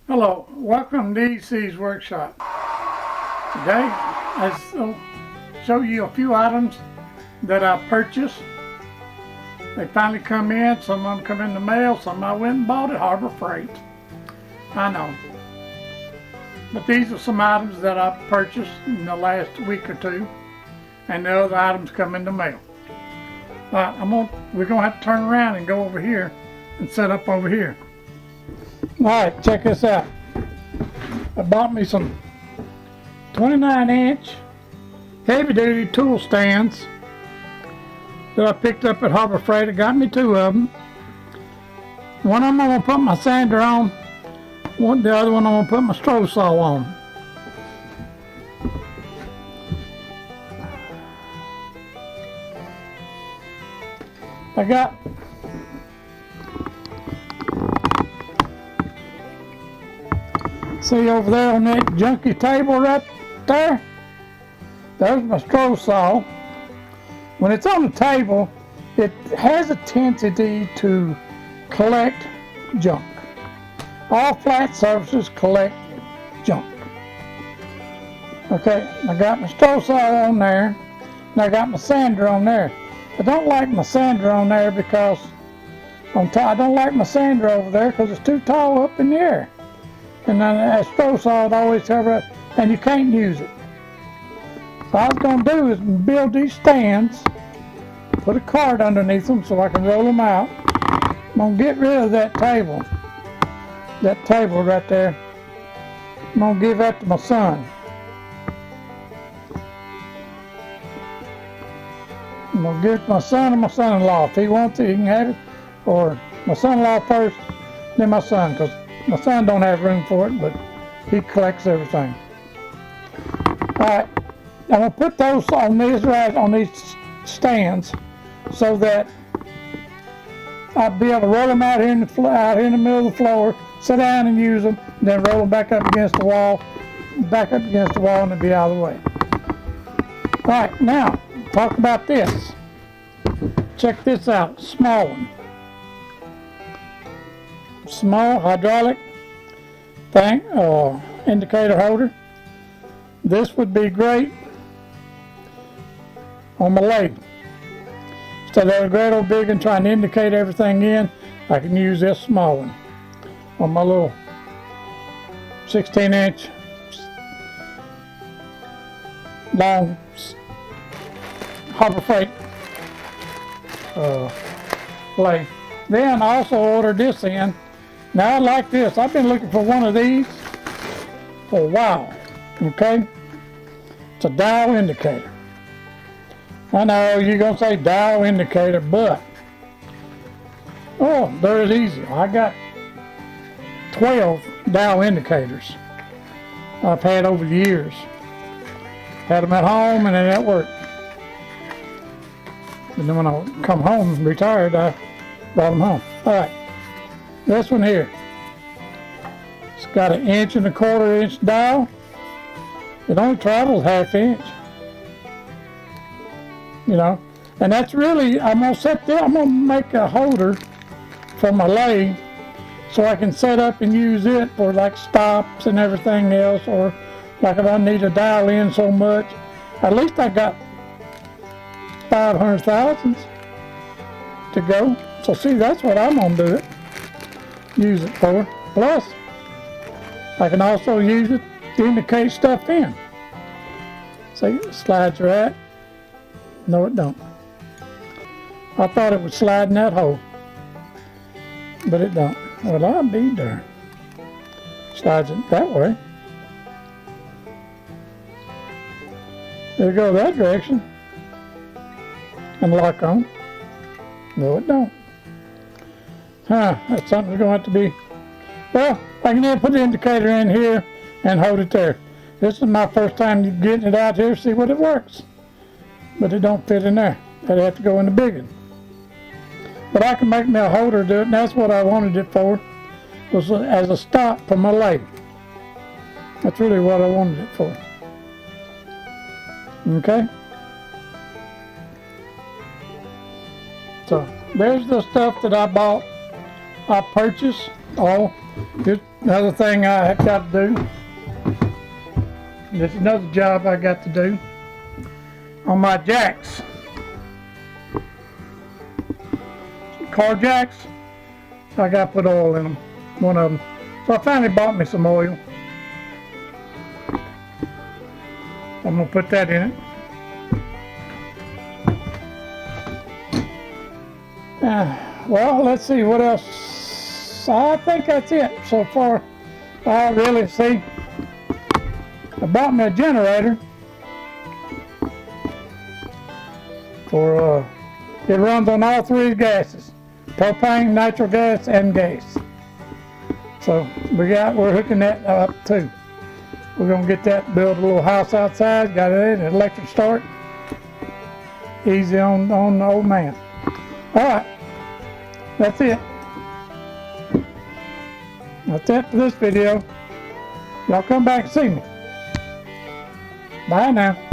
Hello, welcome to EC's workshop. Today I'll show you a few items that I purchased. They finally come in, some of them come in the mail, some I went and bought at Harbor Freight. I know. But these are some items that I purchased in the last week or two, and the other items come in the mail. We're gonna have to turn around and go over here and set up over here. Alright, check this out. I bought me some 29-inch heavy-duty tool stands that I picked up at Harbor Freight. It got me two of them. One of them I'm going to put my sander on. The other one I'm going to put my stroh saw on. I got see over there on that junky table right there? There's my stroh saw. When it's on the table, it has a tendency to collect junk. All flat surfaces collect junk. Okay, I got my stroh saw on there, and I got my sander on there. I don't like my sander on there because I don't like my sander over there because it's too tall up in the air. And then that stroh saw would always cover it, and you can't use it. So I was going to do is build these stands, put a card underneath them so I can roll them out. I'm going to get rid of that table right there. I'm going to give that to my son. I'm going to give it to my son and my son-in-law. If he wants it, he can have it. Or my son-in-law first, then my son, because my son don't have room for it, but he collects everything. Alright, I'm going to put those on these stands so that I'll be able to roll them out here in the middle of the floor, sit down and use them, and then roll them back up against the wall, and it'll be out of the way. Alright, now, talk about this. Check this out, small one. Small hydraulic thing, indicator holder. This would be great on my lathe. Instead of a great old big and trying to indicate everything in, I can use this small one on my little 16-inch long Harbor Freight lathe. Then I also ordered this in. Now I like this. I've been looking for one of these for a while. Okay? It's a dial indicator. I know you're going to say dial indicator, but they're as easy. I got 12 dial indicators I've had over the years. Had them at home and then at work. And then when I come home, retired, I brought them home. Alright, this one here. It's got an 1.25 inch dial. It only travels 1/2 inch. You know, and that's really, I'm gonna make a holder for my lathe so I can set up and use it for like stops and everything else, or like if I need to dial in so much. At least I got 500 thousandths to go. So see, that's what I'm gonna use it for. Plus, I can also use it to indicate stuff in. See, it slides right. No, it don't. I thought it would slide in that hole, but it don't. Well, I'll be darned. Slides it that way. It'll go that direction and lock on. No, it don't. That's something we're going to have to be. Well, I can then put the indicator in here and hold it there. This is my first time getting it out here to see what it works. But it don't fit in there. I'd have to go in the big one. But I can make me a holder do it, and that's what I wanted it for, was as a stop for my lathe. That's really what I wanted it for. Okay? So there's the stuff that I purchased. Oh, here's another thing I have got to do. There's another job I got to do on my jacks. Car jacks. So I got to put oil in them. One of them. So I finally bought me some oil. I'm going to put that in it. Well, let's see what else. I think that's it so far. I really see. I bought me a generator for it runs on all three gases: propane, natural gas, and gas. So we're hooking that up too. We're gonna get that, build a little house outside. Got it in an electric start. Easy on the old man. All right, that's it. That's it for this video. Y'all come back and see me. Bye now.